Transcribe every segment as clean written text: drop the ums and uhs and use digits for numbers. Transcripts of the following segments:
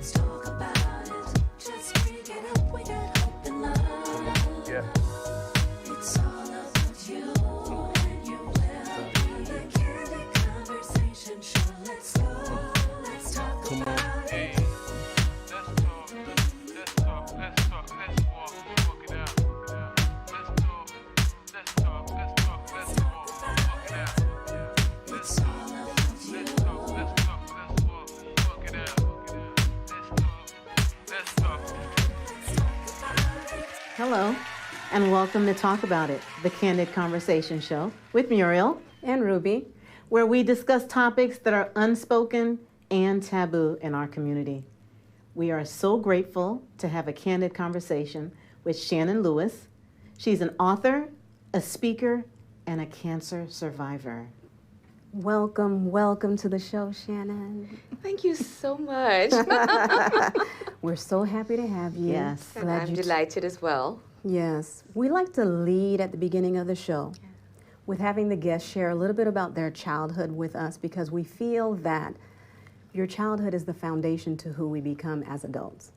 Let's talk about it. Just bring it up. We got hope and love. Yeah. It's all about you and your well-being. The Candid Conversation Show. Let's go. Let's talk about it. Hey, let's talk, let's walk it out. Let's talk, let's walk it out. It's all about you. Let's walk it out. Let's talk. Hello, and welcome to Talk About It, the Candid Conversation Show with Muriel And Ruby. where we discuss topics that are unspoken and taboo in our community. We are so grateful to have a candid conversation with Shannan Lewis. She's an author, a speaker, and a cancer survivor. Welcome to the show, Shannan. Thank you so much. We're so happy to have you. Yes. And I'm delighted as well. Yes. We like to lead at the beginning of the show with having the guests share a little bit about their childhood with us because we feel that your childhood is the foundation to who we become as adults.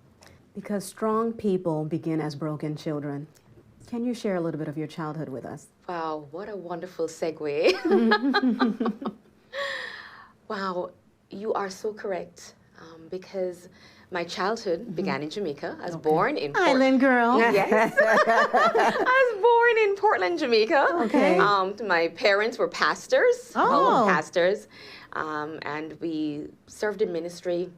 Because strong people begin as broken children. Can you share a little bit of your childhood with us? Wow, what a wonderful segue. Wow, you are so correct. Because my childhood began in Jamaica. I was born in Island girl. Yes. I was born in Portland, Jamaica. Okay. My parents were pastors, Oh. pastors, and we served in ministry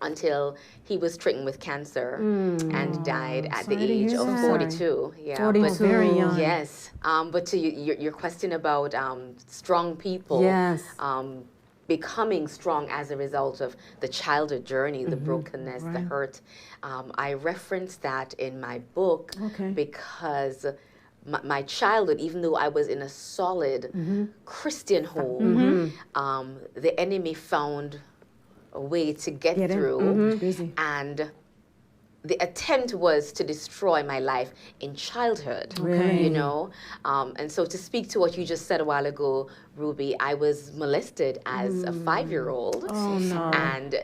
until he was stricken with cancer and died at the Sorry to age hear of that. 42. Yeah, 42. Very young. Yes, but to your question about strong people, Yes. Becoming strong as a result of the childhood journey, the brokenness, the Right. hurt. I reference that in my book Okay. because my childhood, even though I was in a solid Christian home, the enemy found a way to get Get in. through. Busy. And the attempt was to destroy my life in childhood, Really? you know? And so to speak to what you just said a while ago, Ruby, I was molested as a 5-year-old. Oh, no. And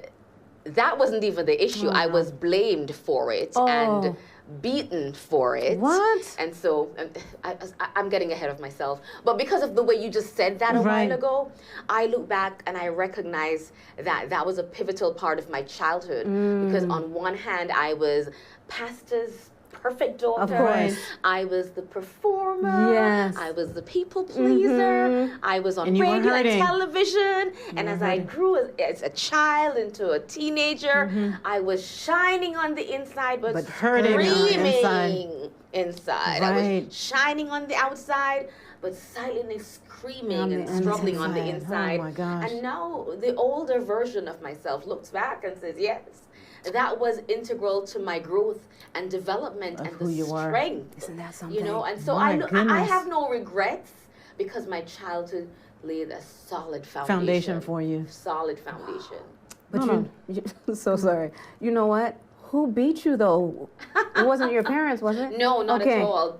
that wasn't even the issue. I was blamed for it and beaten for it. What? And so I'm getting ahead of myself. But because of the way you just said that a Right. while ago, I look back and I recognize that that was a pivotal part of my childhood. Because on one hand, I was pastor's perfect daughter. Of course. I was the performer. Yes. I was the people pleaser. I was on And you were radio and hurting. television. And as I grew as a child into a teenager, I was shining on the inside, but hurting on the screaming inside. I Right. was shining on the outside, but silently screaming On the and struggling on the inside. inside. Oh my gosh. And now the older version of myself looks back and says, yes, that was integral to my growth and development Of and who the you are. strength. Isn't that something? You know, and so My I goodness. have no regrets because my childhood laid a solid Foundation for you. Solid foundation. But No, so sorry. You know what? Who beat you though? It wasn't your parents, was it? No, not Okay. at all.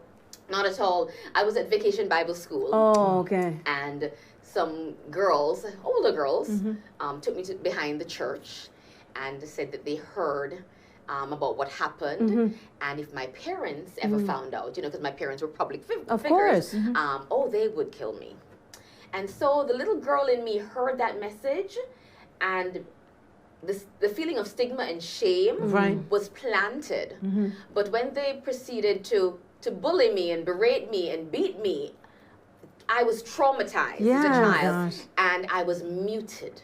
Not at all. I was at Vacation Bible School. Oh, okay. And some girls, older girls, took me behind the church and said that they heard about what happened, and if my parents ever found out, you know, because my parents were public Of figures, course. they would kill me. And so the little girl in me heard that message, and the feeling of stigma and shame Right. was planted. But when they proceeded to bully me and berate me and beat me, I was traumatized as a Yeah. child, Gosh. and I was muted.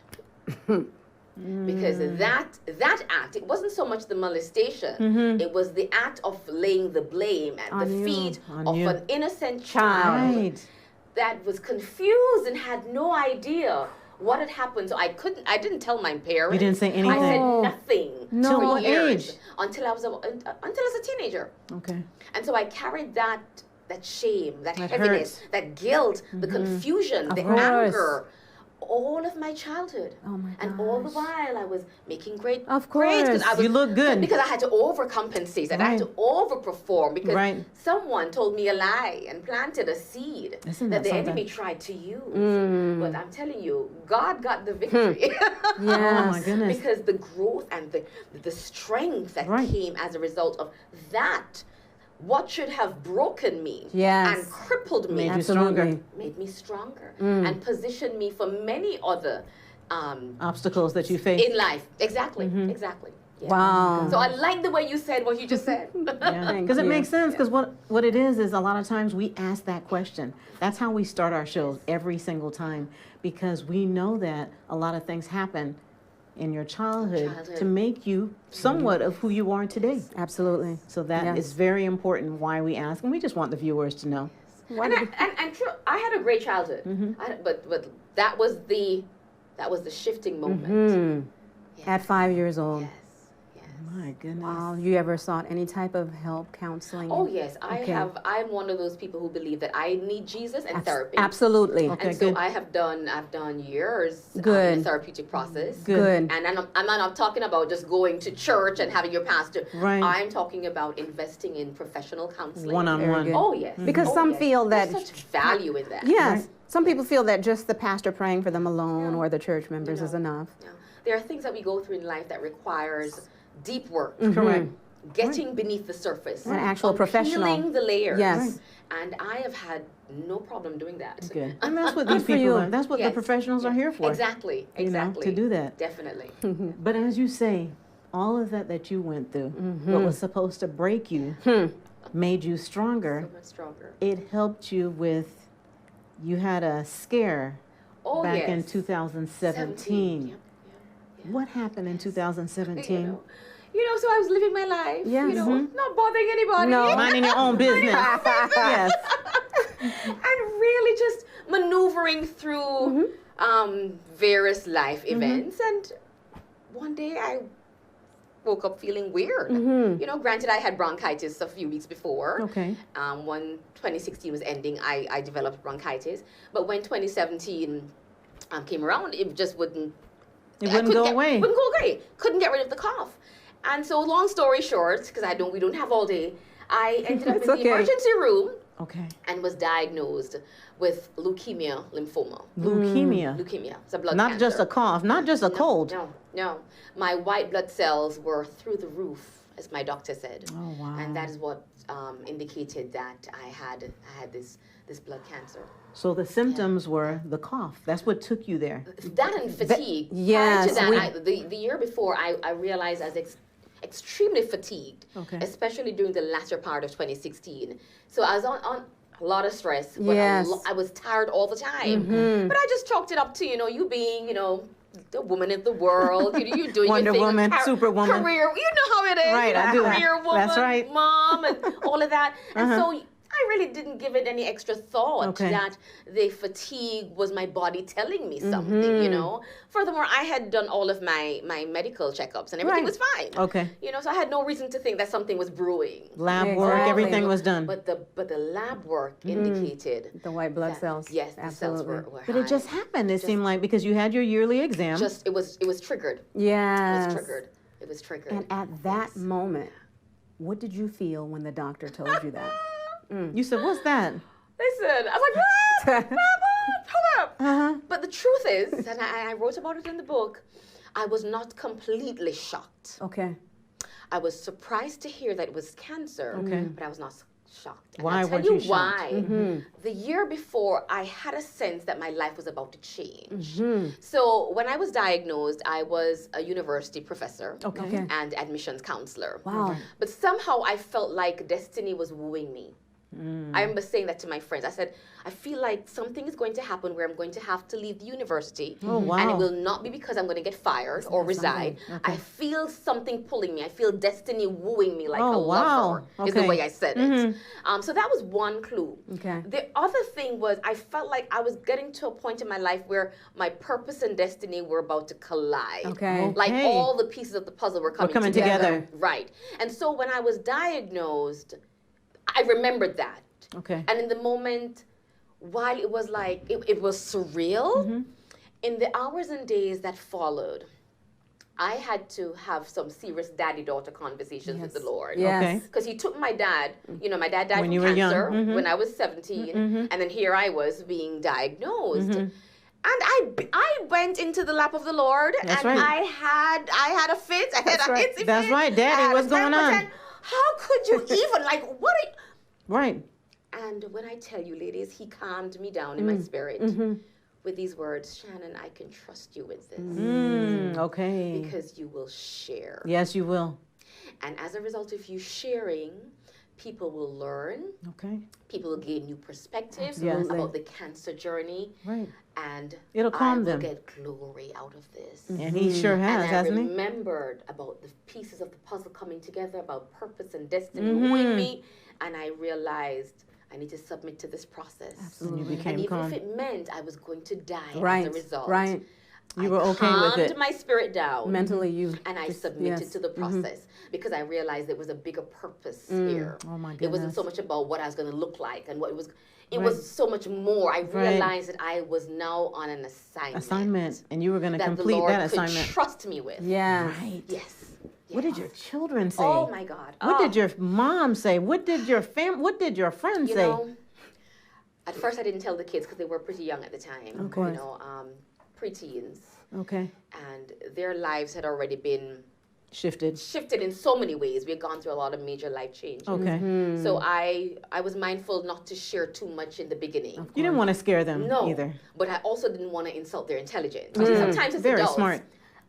Because that act, it wasn't so much the molestation, it was the act of laying the blame at the On you. feet On of you. an innocent child Right. that was confused and had no idea what had happened. So I didn't tell my parents. You didn't say I anything? said Oh. nothing No. for Till what years age? until I was a teenager. Okay. And so I carried that shame, that That heaviness, hurt. that guilt, the confusion, the course. anger all of my childhood. Oh my And all the gosh. while I was making great Of grades 'cause course. I was, You look good. because I had to overcompensate and I had to overperform because Right. someone told me a lie and planted a seed Isn't that that the something? enemy tried to use. Mm. But I'm telling you, God got the victory. Oh my Yes. goodness. Because the growth and the strength that Right. came as a result of that, what should have broken me Yes. and crippled me, Made you stronger. Absolutely. made me stronger Mm. and positioned me for many other Obstacles that you face. in life. Exactly, Mm-hmm. exactly. Yeah. Wow. So I like the way you said what you just said. Thank Because it you. makes sense. Because what it is a lot of times we ask that question. That's how we start our shows every single time, because we know that a lot of things happen in your childhood Childhood. to make you somewhat of who you are today. Absolutely. So that is Yes. very important why we ask, and we just want the viewers to know. Why and, did and true, I had a great childhood, but that was the shifting moment. Mhm. Yes. At 5 years old. Yes. Yes. My goodness. Wow. You ever sought any type of help, counseling? Oh yes, I Okay. have. I'm one of those people who believe that I need Jesus and therapy. Absolutely. Okay. And so good. I've done years in Good. the therapeutic process. Good. And I'm not talking about just going to church and having your pastor. Right. I'm talking about investing in professional counseling. One-on-one. good. Oh yes. Because Oh, some yes. feel that- There's such value in that. Yes. Right. Some people feel that just the pastor praying for them alone No. or the church members No. is enough. Yeah. There are things that we go through in life that requires deep work. Correct. Getting beneath the surface. An actual professional. Peeling the layers. Yes. And I have had no problem doing that. Good. And that's what these for people you. are. That's what the Yes. professionals are here for. Exactly. You know, Exactly. to do that. Definitely. But as you say, all of that you went through, what was supposed to break you, made you stronger. So much stronger. It helped you with, you had a scare Oh, back in yes. 2017. Yep, yep. What happened in 2017? You know, so I was living my life. Yes. You know, not bothering anybody. No. Minding your own business. Yes. And really just maneuvering through various life events. And one day I woke up feeling weird. You know, granted, I had bronchitis a few weeks before. Okay. When 2016 was ending, I developed bronchitis. But when 2017 came around, it just wouldn't. It I wouldn't couldn't go get- away. Wouldn't go away. Couldn't get rid of the cough. And so, long story short, because we don't have all day, I ended up in It's the okay. emergency room Okay. and was diagnosed with leukemia, lymphoma. Leukemia. Leukemia. It's a blood Not cancer. just a cough, not just a cold. No. My white blood cells were through the roof, as my doctor said. Oh, wow. And that is what indicated that I had this blood cancer. So the symptoms were the cough. That's what took you there. That and fatigue. yes, Prior to that, the year before, I realized I was extremely fatigued, Okay. especially during the latter part of 2016. So I was on a lot of stress. But Yes. I was tired all the time. But I just chalked it up to, you being, the woman in the world. You're doing Wonder your thing. Woman, Superwoman. Career. You know how it is. Right, I do. Career woman, That's right. mom, and all of that. And so I really didn't give it any extra thought Okay. that the fatigue was my body telling me something, Furthermore, I had done all of my medical checkups and everything Right. was fine. Okay. So I had no reason to think that something was brewing. Lab work, Exactly. everything was done. But the lab work indicated The white blood that, cells. yes, the cells Absolutely. were But it high. just happened, it seemed like, because you had your yearly exam. it was triggered. It Yes. was triggered. It was triggered. And at that moment, what did you feel when the doctor told you that? You said, what's that? Listen, I was like, what? Hold up. Uh-huh. But the truth is, and I wrote about it in the book, I was not completely shocked. Okay. I was surprised to hear that it was cancer, Okay. but I was not shocked. And Why I'll tell weren't you you why. shocked? The year before, I had a sense that my life was about to change. So when I was diagnosed, I was a university professor Okay. and admissions counselor. Wow. But somehow I felt like destiny was wooing me. I remember saying that to my friends. I said, I feel like something is going to happen where I'm going to have to leave the university. Oh, wow. And it will not be because I'm going to get fired or resign. I feel something pulling me. I feel destiny wooing me like Oh, a wow. lover, is the Okay. way I said it. So that was one clue. Okay. The other thing was I felt like I was getting to a point in my life where my purpose and destiny were about to collide. Okay. Like Okay. all the pieces of the puzzle were coming together. Right. And so when I was diagnosed, I remembered that. Okay. And in the moment, while it was like, it was surreal, In the hours and days that followed, I had to have some serious daddy-daughter conversations with the Lord. Yes. Okay. Because he took my dad, my dad died When from you were young. cancer when I was 17, and then here I was being diagnosed. And I went into the lap of the Lord, That's and right. I had a fit. I had a right. hitsy That's fit. right. Daddy, I had a what's going on? 10%. How could you even, what are you? Right. And when I tell you, ladies, he calmed me down in my spirit with these words, Shannan, I can trust you with this Okay. because you will share. Yes, you will. And as a result of you sharing, people will learn, Okay. people will gain new perspectives Yes. about the cancer journey, Right. and It'll calm I will them. get glory out of this. And he sure has, And I hasn't he? remembered about the pieces of the puzzle coming together, about purpose and destiny wooing me, and I realized I need to submit to this process. And you And became even calm. if it meant I was going to die Right. as a result, Right. You were okay with calmed it. my spirit down. Mentally, you. And I just- submitted yes. to the process because I realized there was a bigger purpose here. Oh my It wasn't goodness. so much about what I was going to look like and what it was. It Right. was so much more. I Right. realized that I was now on an assignment. And you were going to that complete the Lord that could assignment. trust me with. Yeah. Right. Yes. What did Yes. your children say? Oh my God. What did your mom say? What did your What did your friends You say? know, at first I didn't tell the kids because they were pretty young at the time. Of course. Preteens. Okay. And their lives had already been Shifted. shifted in so many ways. We had gone through a lot of major life changes. Okay. So I was mindful not to share too much in the beginning. You didn't want to scare them No, either. but I also didn't want to insult their intelligence. You see, sometimes as Very adults, smart.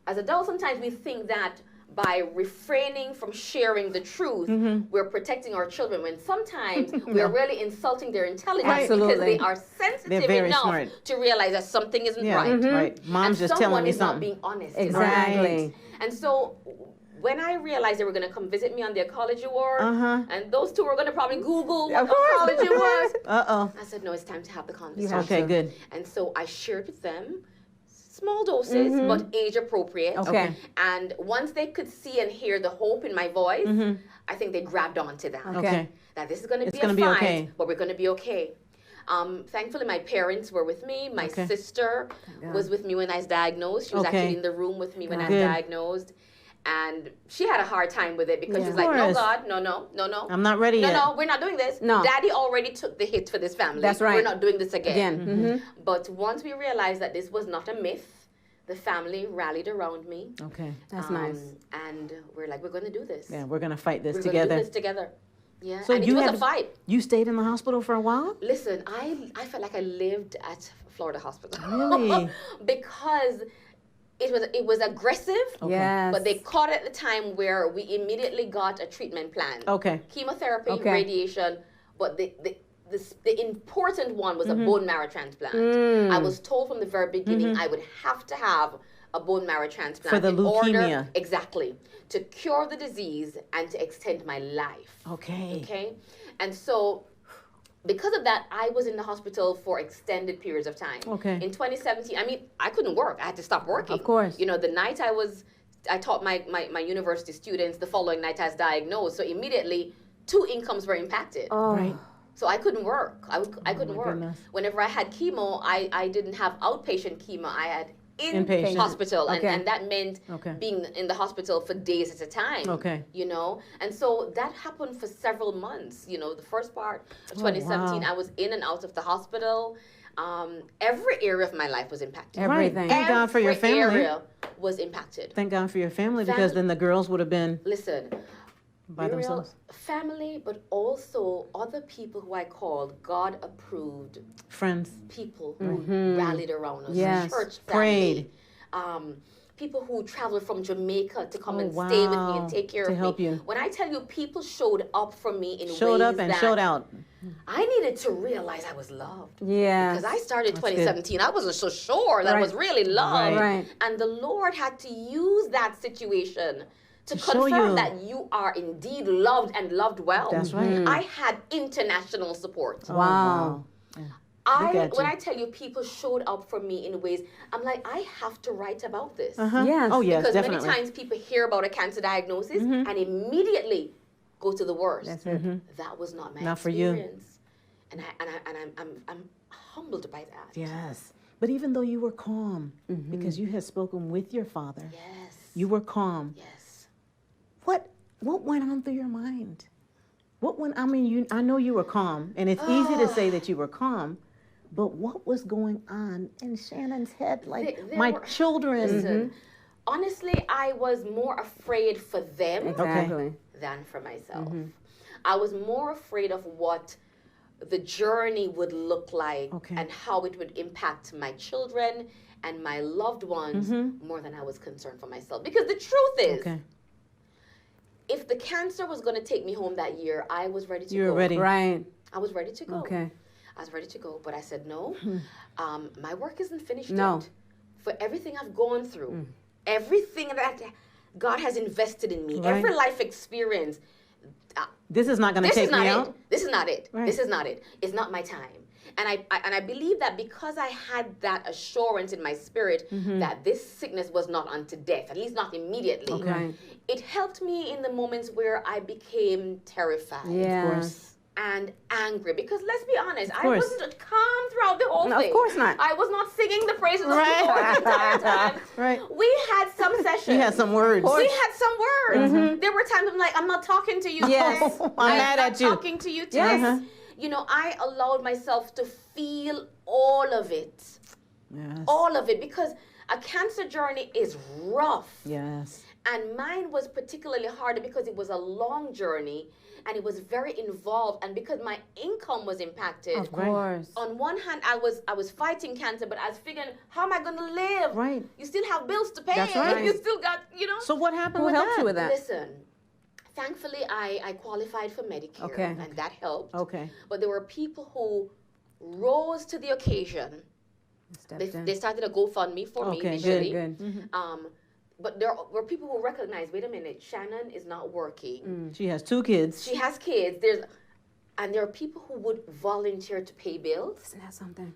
as adults, sometimes we think that by refraining from sharing the truth, we're protecting our children. When sometimes we're really insulting their intelligence because Absolutely. they are sensitive They're very enough smart. to realize that something isn't Yeah. right. Right. Mom's And just someone telling me is not something. being honest. Exactly. Right. And so when I realized they were going to come visit me on the oncology ward, Uh-huh. and those two were going to probably Google what Of course. oncology was, Uh-oh. I said, no, it's time to have the have conversation. Okay, to. good. And so I shared with them small doses, but age appropriate. Okay. And once they could see and hear the hope in my voice, I think they grabbed onto that. Okay. That this is going to It's be a gonna be fight, okay. but we're going to be okay. Thankfully, my parents were with me. My Okay. sister was with me when I was diagnosed. She was Okay. actually in the room with me when I was Good. diagnosed. And she had a hard time with it because Yeah. she's like, Of no, course. God, no. I'm not ready No, yet. no, we're not doing this. No. Daddy already took the hit for this family. That's right. We're not doing this again. Again. But once we realized that this was not a myth, the family rallied around me. Okay. That's nice. And we're like, we're going to do this. Yeah, we're going to fight this We're going to do together. this together. Yeah, So and you it was had- a fight. You stayed in the hospital for a while? Listen, I felt like I lived at Florida Hospital. Really? Because it was aggressive. Yes. But they caught it at the time where we immediately got a treatment plan. Okay. Chemotherapy, Okay. radiation, but the important one was a bone marrow transplant. I was told from the very beginning I would have to have a bone marrow transplant For the in order, leukemia. exactly, to cure the disease and to extend my life. Okay. Okay, and so because of that, I was in the hospital for extended periods of time. Okay. In 2017, I mean, I couldn't work. I had to stop working. Of course. You know, the night I taught my university students, the following night I was diagnosed. So immediately, 2 incomes were impacted. Oh. Right. So I couldn't work. I couldn't my work. goodness. Whenever I had chemo, I didn't have outpatient chemo. I had Inpatient. hospital, Okay. and that meant Okay. being in the hospital for days at a time. Okay. You know, and so that happened for several months. You know, the first part of 2017, wow. I was in and out of the hospital. Every area of my life was impacted. Everything. Right. Thank God for your Every family. area was impacted. Thank God for your family because then the girls would have been Listen, by real themselves. family, but also other people who I called God-approved Friends. people who rallied around us. Yes. Church Prayed. family. People who traveled from Jamaica to come Oh, and stay with me wow. and take care To of help me. you. When I tell you people showed up for me in Showed ways up and that showed out. I needed to realize I was loved. Yeah. Because I started good. 2017, I wasn't so sure that I Right. was really loved. Right. And the Lord had to use that situation to show confirm you. that you are indeed loved and loved well. That's right. I had international support. Oh, Wow. Look at When you. I tell you people showed up for me in ways, I'm like, I have to write about this. Uh-huh. Yes. Oh, yes, Because definitely. many times people hear about a cancer diagnosis and immediately go to the worst. That's it. That was not my Not for you. experience. And I'm humbled by that. Yes. But even though you were calm, because you had spoken with your father, Yes. you were calm. Yes. What went on through your mind? I know you were calm, and it's easy to say that you were calm, but what was going on in Shannon's head? Like, There were- children. Listen, honestly, I was more afraid for them Exactly. than for myself. I was more afraid of what the journey would look like and how it would impact my children and my loved ones more than I was concerned for myself. Because the truth is, if the cancer was going to take me home that year, I was ready to go. You were ready. Right. I was ready to go. Okay. I was ready to go, but I said, no, my work isn't finished No. yet. For everything I've gone through, everything that God has invested in me, every life experience, This is not going to this is take not me it. out. This is not it. Right. This is not it. It's not my time. And I believe that because I had that assurance in my spirit that this sickness was not unto death, at least not immediately, Okay. it helped me in the moments where I became terrified Yes. and angry. Because let's be honest, I course. wasn't calm throughout the whole No, of thing. course not. I was not singing the praises of Right. the Lord the entire time. Right. We had some sessions. You had some words. We had some words. There were times I'm like, I'm not talking to you. Yes. Tess. I'm mad not at you. talking to you, Tess. Yes. You know, I allowed myself to feel all of it. Yes. All of it. Because a cancer journey is rough. Yes. And mine was particularly harder because it was a long journey and it was very involved. And because my income was impacted. Of course. On one hand, I was fighting cancer, but I was figuring, how am I going to live? Right. You still have bills to pay. That's right. You still got, So what happened Who with helped that? you with that? Listen, thankfully, I qualified for Medicare, Okay. and that helped. Okay. But there were people who rose to the occasion. They started a GoFundMe for me Okay, initially. Good. But there were people who recognized, wait a minute, Shannan is not working. She has 2 kids. She has kids. And there are people who would volunteer to pay bills. Isn't that something?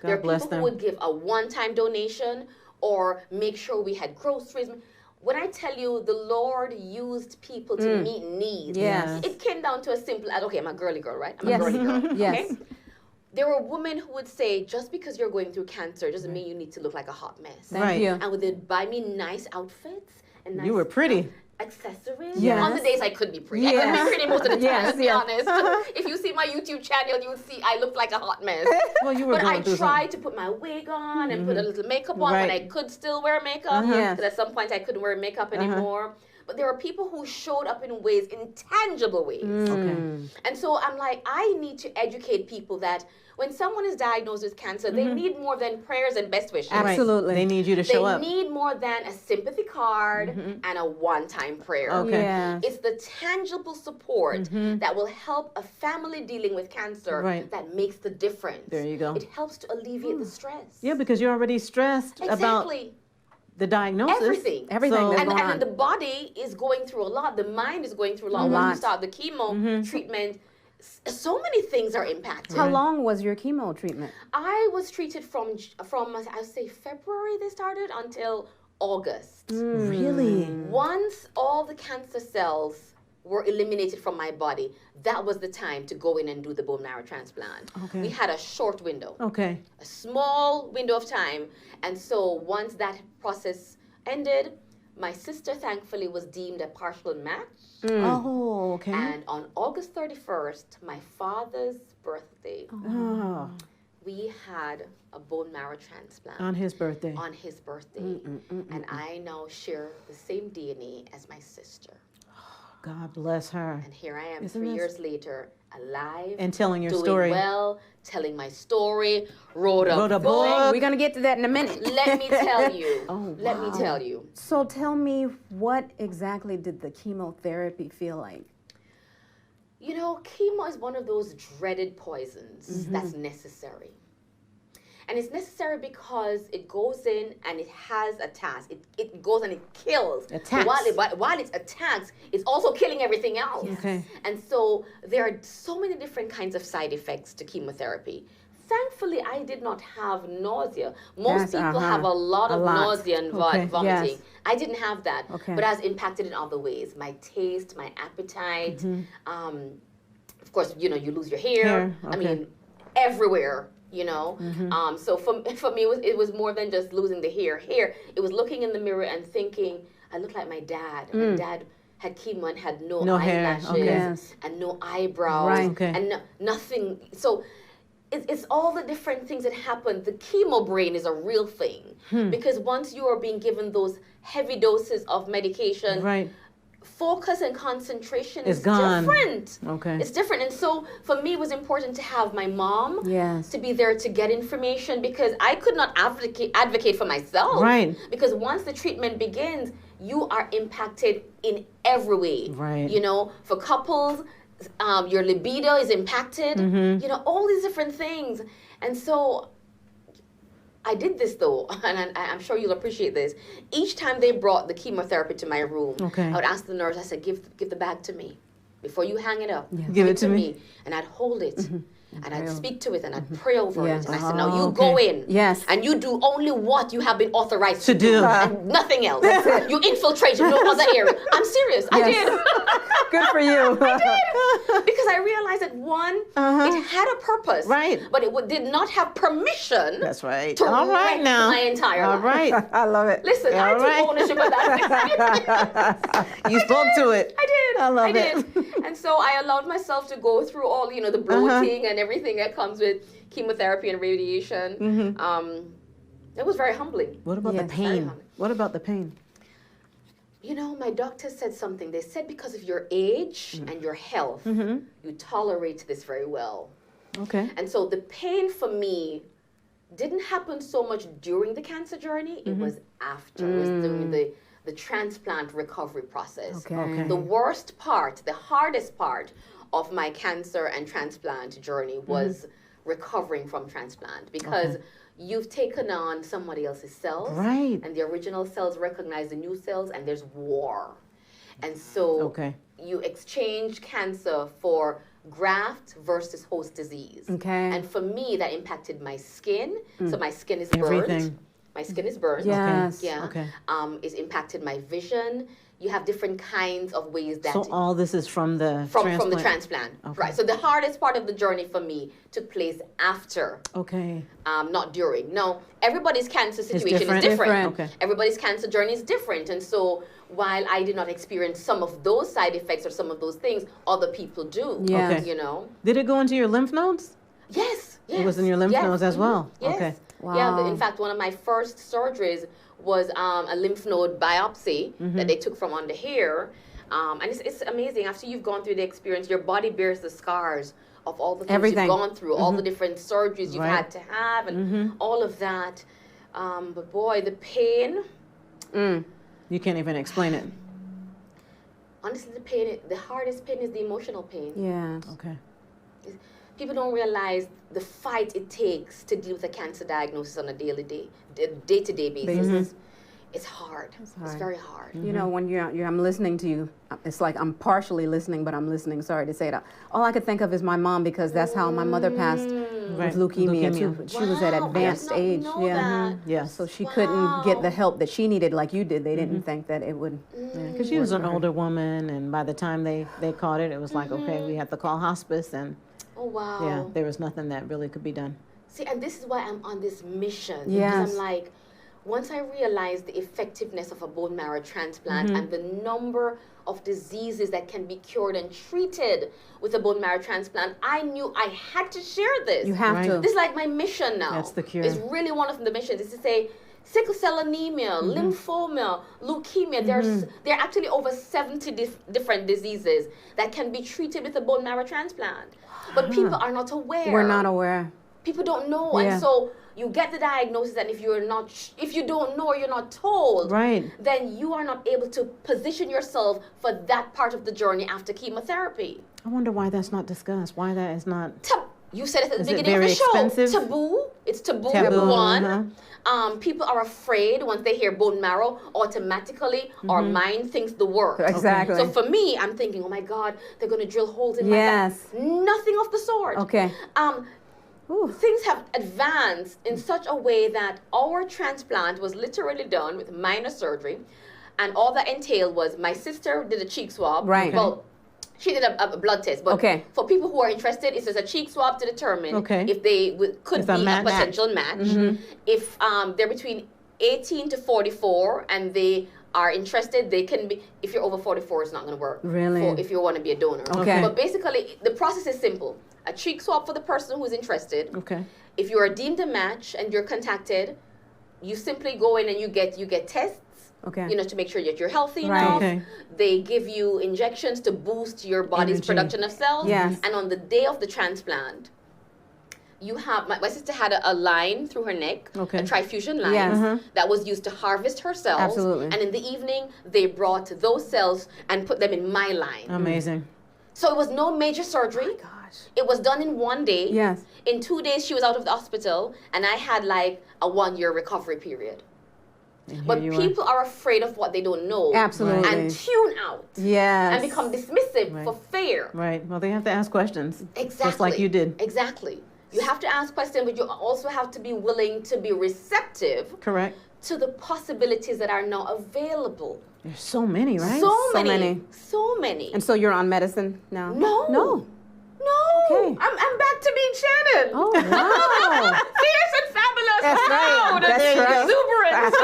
There are God bless people them. who would give a one-time donation or make sure we had groceries. When I tell you the Lord used people to meet needs, Yes. it came down to a simple, okay, I'm a girly girl, right? I'm Yes. a girly girl, Yes. okay? There were women who would say, just because you're going through cancer doesn't mean you need to look like a hot mess. Thank Right. you. And would they buy me nice outfits and nice You were pretty. accessories? Yes. On the days I could be pretty. I could be Yes. pretty most of the time, Yes, let's be yes. honest. If you see my YouTube channel, you would see I look like a hot mess. Well, you were But I going through tried to put my wig on and put a little makeup on when Right. I could still wear makeup. Yes. Because at some point I couldn't wear makeup anymore. But there are people who showed up in ways, in tangible ways. Okay. And so I'm like, I need to educate people that when someone is diagnosed with cancer, they need more than prayers and best wishes. Right. Absolutely. They need you to show They up. need more than a sympathy card and a one-time prayer. Okay. Yes. It's the tangible support that will help a family dealing with cancer Right. that makes the difference. There you go. It helps to alleviate the stress. Yeah, because you're already stressed about Exactly. the diagnosis. Everything. Everything So- that's And, going and on. the body is going through a lot. The mind is going through a lot. A Once you lot. start the chemo treatment, so many things are impacted. How long was your chemo treatment? I was treated from I would say February they started until August. Really? Once all the cancer cells were eliminated from my body, that was the time to go in and do the bone marrow transplant. Okay. We had a short window, Okay. a small window of time. And so once that process ended, my sister thankfully was deemed a partial match. Oh, okay. And on August 31st, my father's birthday, Oh, we had a bone marrow transplant on his birthday. on his birthday. And I now share the same DNA as my sister. God bless her. And here I am Isn't 3 this- years later, alive, And telling your doing story. well, telling my story, wrote a Wrote a book. book. We're going to get to that in a minute. Let me tell you. Oh, Let me wow. tell you. So tell me, what exactly did the chemotherapy feel like? You know, chemo is one of those dreaded poisons that's necessary. And it's necessary because it goes in and it has a task. It goes and it kills. Attacks. While it attacks, it's also killing everything else. Okay. And so there are so many different kinds of side effects to chemotherapy. Thankfully, I did not have nausea. Most Yes, people have a lot a of lot. nausea and Okay, vomiting. yes. I didn't have that, Okay. but I was impacted in other ways. My taste, my appetite. Of course, you lose your hair. Hair, I okay. mean, everywhere you know. So for me, it was more than just losing the hair. It was looking in the mirror and thinking, I look like my dad. My dad had chemo and had no hair. eyelashes Okay. Yes. and no eyebrows Right. Okay. and nothing. So it's all the different things that happen. The chemo brain is a real thing because once you are being given those heavy doses of medication, Right. focus and concentration It's is gone. different. Okay. It's different. And so for me, it was important to have my mom Yes. to be there to get information because I could not advocate for myself. Right. Because once the treatment begins, you are impacted in every way. Right. You know, for couples, your libido is impacted. You know, all these different things. And so I did this though, and I'm sure you'll appreciate this. Each time they brought the chemotherapy to my room, Okay. I would ask the nurse, I said, give the bag to me. Before you hang it up, Give it to me. And I'd hold it, and I'd Pray speak to it, and I'd pray over Yes. it. And I said, now you Oh, go okay. in, Yes. and you do only what you have been authorized To do. and nothing else. You infiltrate no other area. I'm serious, I Yes. did. Good for you. Because I realized that one, it had a purpose, Right. but it did not have permission That's right. to All right wreck now. my entire All life. right. I love it. Listen, I All took right. ownership of that. You spoke to it. I did. I love I did. it. And so I allowed myself to go through all, you know, the bloating and everything that comes with chemotherapy and radiation. It was very humbling. What about Yes. the Very pain? humbling. What about the pain? You know, my doctor said something. They said because of your age and your health, you tolerate this very well. Okay. And so the pain for me didn't happen so much during the cancer journey. It was after. It was during the transplant recovery process. Okay. The worst part, the hardest part of my cancer and transplant journey was recovering from transplant because you've taken on somebody else's cells. Right. And the original cells recognize the new cells and there's war. And so Okay. you exchange cancer for graft versus host disease. Okay. And for me, that impacted my skin. So my skin is burnt. Everything. My skin is burnt. Yes. Yeah. Okay. It's impacted my vision. You have different kinds of ways that So all this is from the from transplant. the transplant. Okay. Right. So the hardest part of the journey for me took place after, Okay. not during. No, everybody's cancer situation different? is different. Different. Okay. Everybody's cancer journey is different. And so while I did not experience some of those side effects or some of those things, other people do. Yes. Okay. You know? Did it go into your lymph nodes? Yes. It was in your lymph yes, nodes as well? Yes. Okay. Yeah, Wow. in fact, one of my first surgeries was a lymph node biopsy that they took from under here. And it's amazing. After you've gone through the experience, your body bears the scars of all the things Everything. you've gone through, all the different surgeries you've Right. had to have, and all of that. But boy, the pain, You can't even explain it. honestly, the hardest pain is the emotional pain. Yes. Okay. People don't realize the fight it takes to deal with a cancer diagnosis on a day-to-day basis. It's hard. It's hard. very hard. You know, when I'm listening to you, it's like I'm partially listening, but I'm listening. Sorry to say that. All I could think of is my mom because that's how my mother passed Right. with leukemia, too. Leukemia. But she was at Wow, I advanced did not age. know Yeah. that. Yes. So she couldn't get the Wow. help that she needed like you did. They didn't think that it would. Because she was an older woman, and by the time they caught it, it was like, okay, we had to call hospice, and Oh, wow. yeah, there was nothing that really could be done. See, and this is why I'm on this mission. Yes. Because I'm like, once I realized the effectiveness of a bone marrow transplant and the number of diseases that can be cured and treated with a bone marrow transplant, I knew I had to share this. You have Right. to. This is like my mission now. That's the cure. It's really one of the missions is to say sickle cell anemia, lymphoma, leukemia. There are actually over 70 different diseases that can be treated with a bone marrow transplant. But people are not aware. We're not aware. People don't know, Yeah. and so you get the diagnosis, and if you don't know or you're not told, Right. then you are not able to position yourself for that part of the journey after chemotherapy. I wonder why that's not discussed. Why that is not. You said it at the Is it beginning of the very show. expensive? Taboo. It's taboo. Taboo, Number one. uh-huh. People are afraid once they hear bone marrow. Automatically, our mind thinks the worst. Exactly. So for me, I'm thinking, oh my God, they're going to drill holes in my Yes. back. Nothing of the sort. Okay. Things have advanced in such a way that our transplant was literally done with minor surgery, and all that entailed was my sister did a cheek swab. Right. Well, She did a blood test, but Okay. for people who are interested, it's just a cheek swab to determine Okay. if they could It's be a a match. potential match. If they're between 18 to 44 and they are interested, they can be. If you're over 44, it's not going to work. Really? If you want to be a donor. Okay. But basically, the process is simple. A cheek swab for the person who's interested. Okay. If you are deemed a match and you're contacted, you simply go in and you get tests. Okay. You know, to make sure that you're healthy Right. enough. Okay. They give you injections to boost your body's Energy. production of cells. Yes. And on the day of the transplant, you have my sister had a line through her neck, Okay. a trifusion line Yes. that was used to harvest her cells. Absolutely. And in the evening, they brought those cells and put them in my line. Amazing. So it was no major surgery. Gosh. It was done in 1 day. Yes. In 2 days, she was out of the hospital, and I had like a 1-year recovery period. And But here you people are afraid of what they don't know. Absolutely. And tune out. Yes. And become dismissive Right. for fear. Right. Well, they have to ask questions. Exactly. Just like you did. Exactly. You have to ask questions, but you also have to be willing to be receptive Correct. to the possibilities that are now available. There's so many, right? So So many. many. So many. And so you're on medicine now? No. No. No. Okay. I'm back to being Shannan. Oh, wow. Fierce and fabulous. That's right. Loud That's and right. exuberant.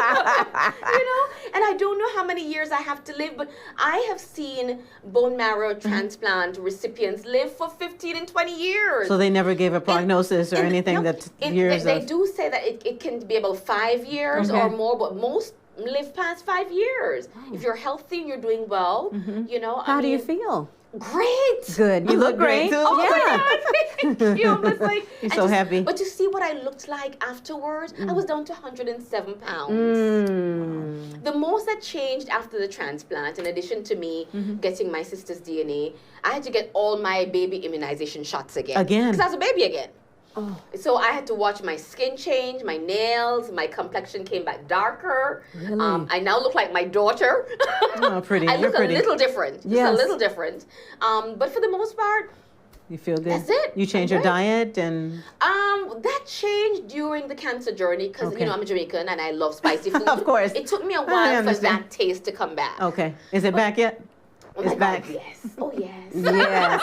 You know, and I don't know how many years I have to live, but I have seen bone marrow transplant recipients live for 15 and 20 years. So they never gave a prognosis or anything that years they of. do say that it can be about 5 years Okay. or more, but most live past 5 years. If you're healthy and you're doing well, you know. How do you feel? Great. Good. You look great. too. Oh Yeah. my God, thank you. But like, You're and so happy. But you see what I looked like afterwards? I was down to 107 pounds. Mm. The most that changed after the transplant, in addition to me getting my sister's DNA, I had to get all my baby immunization shots again. Again? Because I was a baby again. Oh. So I had to watch my skin change, my nails, my complexion came back darker. Really? I now look like my daughter. Oh, pretty. I You're look pretty. a little different. Just Yes. a little different. But for the most part, You feel good. That's it. You change I'm your good. diet and. that changed during the cancer journey because Okay. you know I'm a Jamaican and I love spicy food. Of course. It took me a I while for understand. that taste to come back. Okay. Is it back yet? Oh It's my back. God, yes. Oh yes. Yes.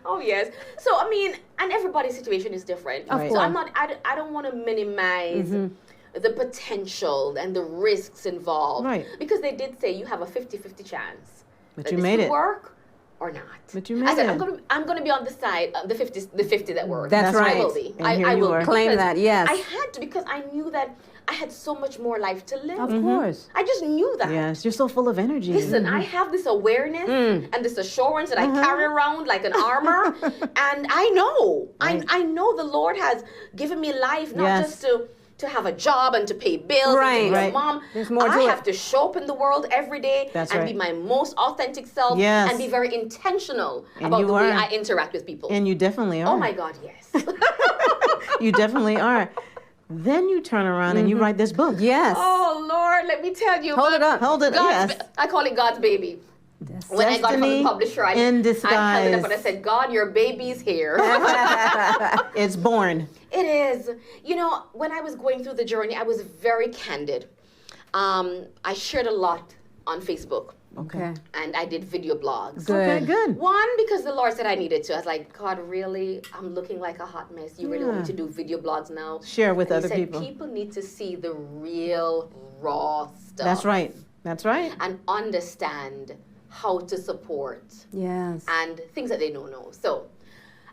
Oh yes. So I mean, and everybody's situation is different. Of So I'm course. not. I don't want to minimize the potential and the risks involved. Right. Because they did say you have a 50-50 chance. But that you this made could it. work or not. But you I made said it. I'm gonna be on the side of the 50 that work. That's I right. will be. And here I you will are. Claim because that, yes. I had to because I knew that I had so much more life to live. Of course. I just knew that. Yes. You're so full of energy. Listen, I have this awareness and this assurance that I carry around like an armor, and I know, Right. I know the Lord has given me life not Yes. just to have a job and to pay bills Right. and to be Right. a mom. There's more I to it. have to show up in the world every day That's and right. be my most authentic self Yes. and be very intentional And about you the way are. I interact with people. And you definitely are. Oh my God, yes. You definitely are. Then you turn around and you write this book. Yes. Oh Lord, let me tell you. Hold it up. Hold it. God's, Yes. I call it God's baby. When I got it from Destiny the publisher, I in I held it disguise. up and I said, God, your baby's here. It's born. It is. You know, when I was going through the journey, I was very candid. I shared a lot on Facebook Okay. and I did video blogs. Good. Okay, good. One, because the Lord said I needed to. I was like, God, really? I'm looking like a hot mess. You really want me Yeah. to do video blogs now? Share with And other he said, people. People need to see the real, raw stuff. That's right. That's right. And understand how to support Yes. and things that they don't know. So,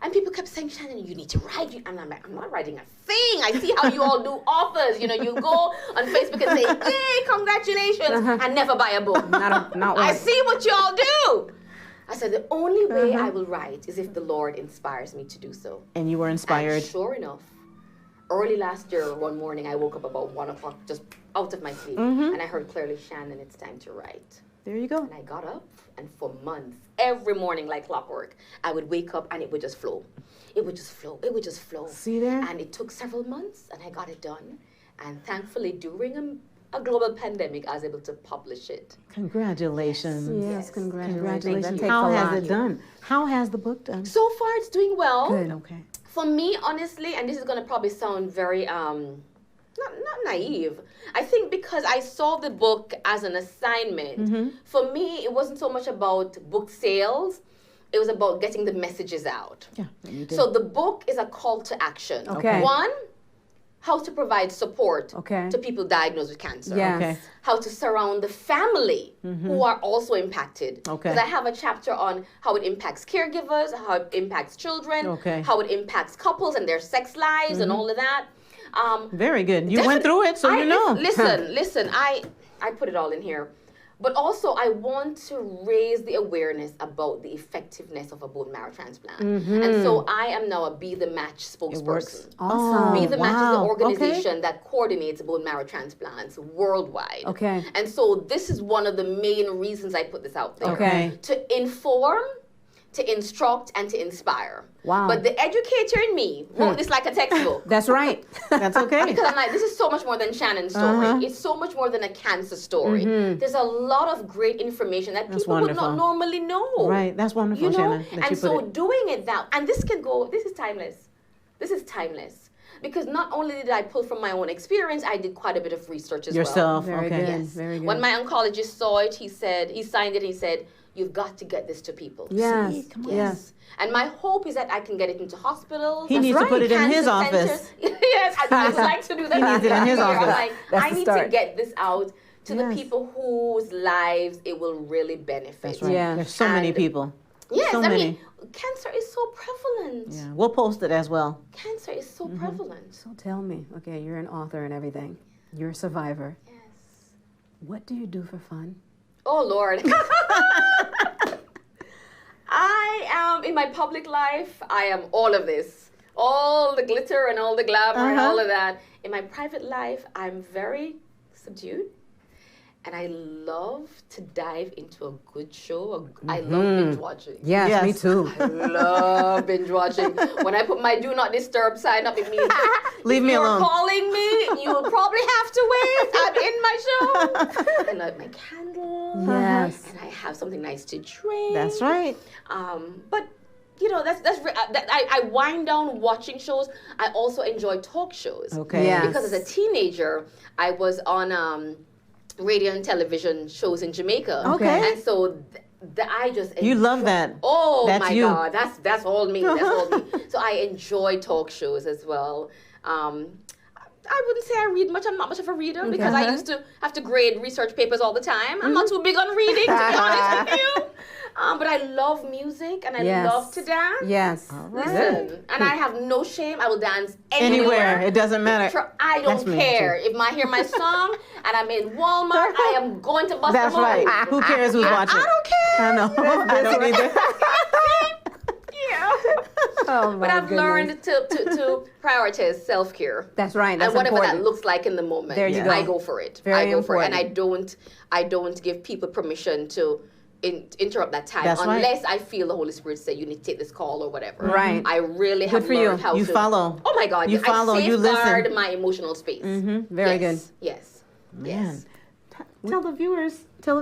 and people kept saying, Shannan, you need to write. And I'm like, I'm not writing a thing. I see how you all do offers. You know, you go on Facebook and say, yay, congratulations, and never buy a book. Not I one. see what you all do. I said, the only way I will write is if the Lord inspires me to do so. And you were inspired. And sure enough, early last year, one morning, I woke up about 1 o'clock, just out of my sleep, and I heard clearly, Shannan, it's time to write. There you go. And I got up, and for months, every morning like clockwork, I would wake up and it would just flow. It would just flow. It would just flow. See there? And it took several months, and I got it done. And thankfully, during a global pandemic, I was able to publish it. Congratulations. Yes, congratulations. That Thank takes you. How a has lot. it done? How has the book done? So far, it's doing well. Good. Okay. For me, honestly, and this is going to probably sound very, not naive. I think because I saw the book as an assignment, for me, it wasn't so much about book sales. It was about getting the messages out. Yeah, you did. So the book is a call to action. Okay. One, how to provide support Okay. to people diagnosed with cancer. Yes. Okay. How to surround the family who are also impacted. Okay. Because I have a chapter on how it impacts caregivers, how it impacts children, Okay. how it impacts couples and their sex lives and all of that. Very good. You went through it, so you know. Listen, I put it all in here. But also, I want to raise the awareness about the effectiveness of a bone marrow transplant. And so I am now a Be the Match spokesperson. Awesome. Be the Match is the wow. organization that coordinates bone marrow transplants worldwide. Okay. And so this is one of the main reasons I put this out there. Okay. To inform, to instruct, and to inspire. Wow. But the educator in me wrote this like a textbook. That's right. That's okay. Because I'm like, this is so much more than Shannan's story. It's so much more than a cancer story. There's a lot of great information that That's people would wonderful. not normally know. Right, that's wonderful, You know? Shannan, that you And put so it. doing it that, and this can go, this is timeless. This is timeless. Because not only did I pull from my own experience, I did quite a bit of research as well. Yourself, Very okay. good. Yes. Very good. When my oncologist saw it, he signed it, he said, you've got to get this to people. Yes. See, come on. Yes. And my hope is that I can get it into hospitals. He needs to put it in his cancer office. centers. Yes, I'd like to do that. He needs it in his I'm office. like, That's I the need to start. get this out to the Yes. people whose lives it will really benefit. That's right. Yeah. There's so many And- people. Yes, So I many. mean, cancer is so prevalent. Yeah, we'll post it as well. Cancer is so prevalent. So tell me, okay, you're an author and everything. You're a survivor. Yes. What do you do for fun? Oh, Lord. I am, in my public life, I am all of this. All the glitter and all the glamour and all of that. In my private life, I'm very subdued. And I love to dive into a good show. I love binge watching. Yes, me Yes. too. I love binge watching. When I put my do not disturb sign up, it means Leave if me you're alone. calling me, you'll probably have to wait. I'm in my show. I light my candle. Yes. And I have something nice to drink. That's right. But you know, I wind down watching shows. I also enjoy talk shows. Okay. Yeah. Because as a teenager, I was on radio and television shows in Jamaica. Okay. And so I just You love that. Oh That's my you. God, that's all me. That's all me. So I enjoy talk shows as well. I wouldn't say I read much. I'm not much of a reader because I used to have to grade research papers all the time. I'm not too big on reading, to be honest with you. But I love music and I Yes. love to dance. Yes. Listen, and I have no shame. I will dance Anywhere. anywhere. It doesn't matter. I That's don't me, care. If I hear my song and I'm in Walmart, I am going to bust That's a move. right. Who cares who's watching? I don't care. I know. I don't either. Yeah. Oh, my But I've goodness. learned to prioritize self-care. That's right. That's And whatever important. that looks like in the moment, There you I go. go for it. Very I go for it, and important. I don't give people permission to interrupt that time That's right. unless I feel the Holy Spirit say you need to take this call or whatever. Right. I really have for you. learned how You to follow. Oh my God! You follow, I you safeguard listen. my emotional space. Very Yes, good. Yes. Man. Yes. Tell the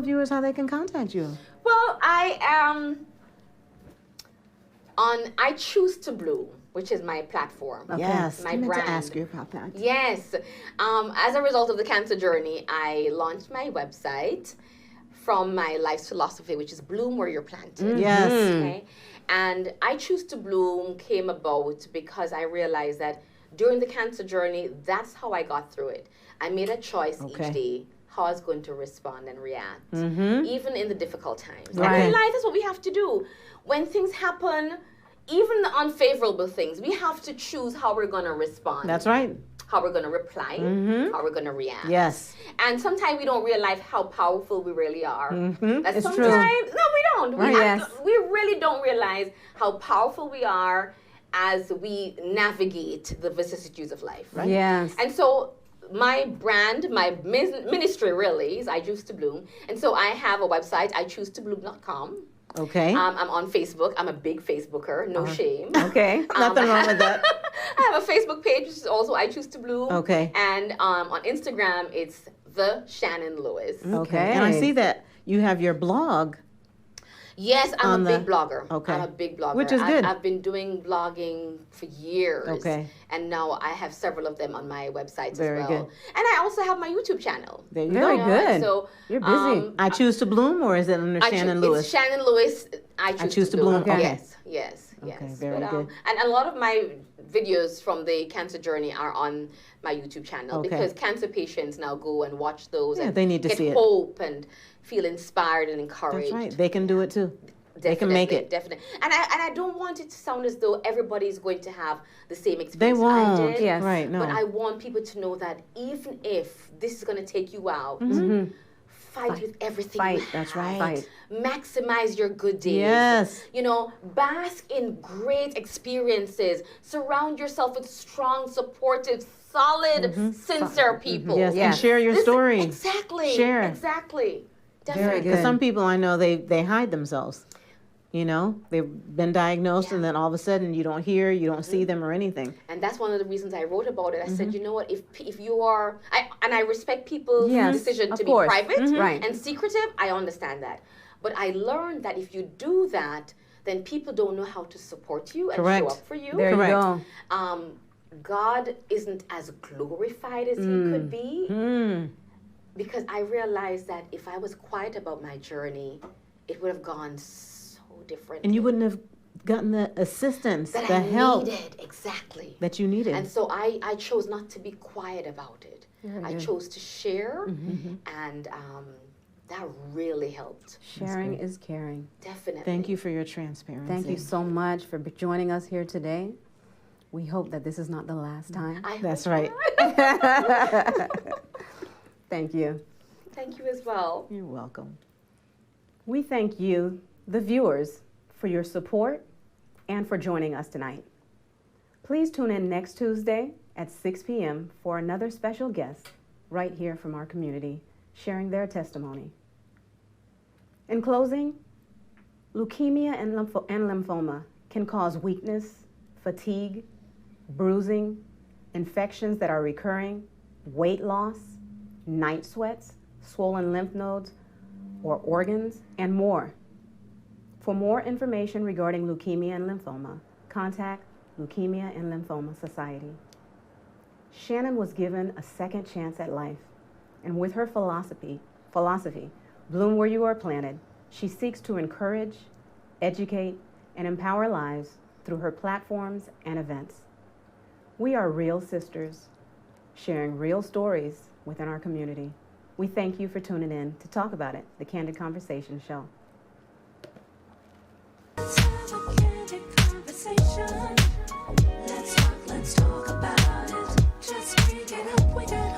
viewers how they can contact you. Well, I am on I Choose to Bloom, which is my platform. Yes. My I meant brand. to ask you about that. Yes. As a result of the cancer journey, I launched my website from my life's philosophy, which is bloom where you're planted. Yes. Okay. And I Choose to Bloom came about because I realized that during the cancer journey, that's how I got through it. I made a choice Okay. each day how I was going to respond and react, even in the difficult times. And Right. in life, that's what we have to do. When things happen, even the unfavorable things, we have to choose how we're going to respond. That's right. How we're going to reply, how we're going to react. Yes. And sometimes we don't realize how powerful we really are. That It's sometimes, true. no, we don't. Right, yes. We really don't realize how powerful we are as we navigate the vicissitudes of life. Right? Yes. And so my brand, my ministry really is I Choose to Bloom. And so I have a website, ichoosetobloom.com. Okay. I'm on Facebook. I'm a big Facebooker, no shame. Okay. Nothing wrong with that. I have a Facebook page, which is also I Choose to Bloom. Okay. And on Instagram, it's the Shannan Lewis. Okay. And I see that you have your blog. Yes, I'm on a big the- blogger. Okay. I'm a big blogger. Which is good. I've been doing blogging for years. Okay. And now I have several of them on my website Very as well. good. And I also have my YouTube channel. There you Very go. good. So You're busy. I choose to bloom, or is it under Shannan Lewis? It's Shannan Lewis. I choose to bloom. Okay. Yes. Okay, very good. And a lot of my videos from the cancer journey are on my YouTube channel Okay. because cancer patients now go and watch those Yeah, and they need to get see it. hope and feel inspired and encouraged. That's right. They can do it too. They can make it. Definitely. And I don't want it to sound as though everybody's going to have the same They experience I won't. did. Yes. Right. No. But I want people to know that even if this is going to take you out, fight with everything you Fight. have. That's right. Fight. Maximize your good days. Yes. You know, bask in great experiences. Surround yourself with strong, supportive, solid, sincere people. Yes. Yes. And share your Listen, story. Exactly. Share. Exactly. Very Definitely. Because good. some people I know they hide themselves. You know, they've been diagnosed, and then all of a sudden you don't hear, you don't see them or anything. And that's one of the reasons I wrote about it. I said, you know what, if you are, I respect people's Yes, decision of to course. be private Right. and secretive, I understand that. But I learned that if you do that, then people don't know how to support you and Correct. show up for you. There Correct. you go. God isn't as glorified as he could be because I realized that if I was quiet about my journey, it would have gone so different. And you wouldn't have gotten the assistance, that the I help needed. Exactly. that you needed. And so I chose not to be quiet about it. I chose to share, and that really helped. Sharing is caring. Definitely. Thank you for your transparency. Thank you so much for joining us here today. We hope that this is not the last time. I That's hope right. not. Thank you. Thank you as well. You're welcome. We thank you, the viewers, for your support and for joining us tonight. Please tune in next Tuesday at 6 p.m. for another special guest right here from our community sharing their testimony. In closing, leukemia and lymphoma can cause weakness, fatigue, bruising, infections that are recurring, weight loss, night sweats, swollen lymph nodes or organs, and more. For more information regarding leukemia and lymphoma, contact Leukemia and Lymphoma Society. Shannan was given a second chance at life, and with her philosophy, Bloom Where You Are Planted, she seeks to encourage, educate, and empower lives through her platforms and events. We are real sisters, sharing real stories within our community. We thank you for tuning in to talk about it, the Candid Conversation Show. Let's have a candid conversation. Let's talk about it. Just bring it up, we got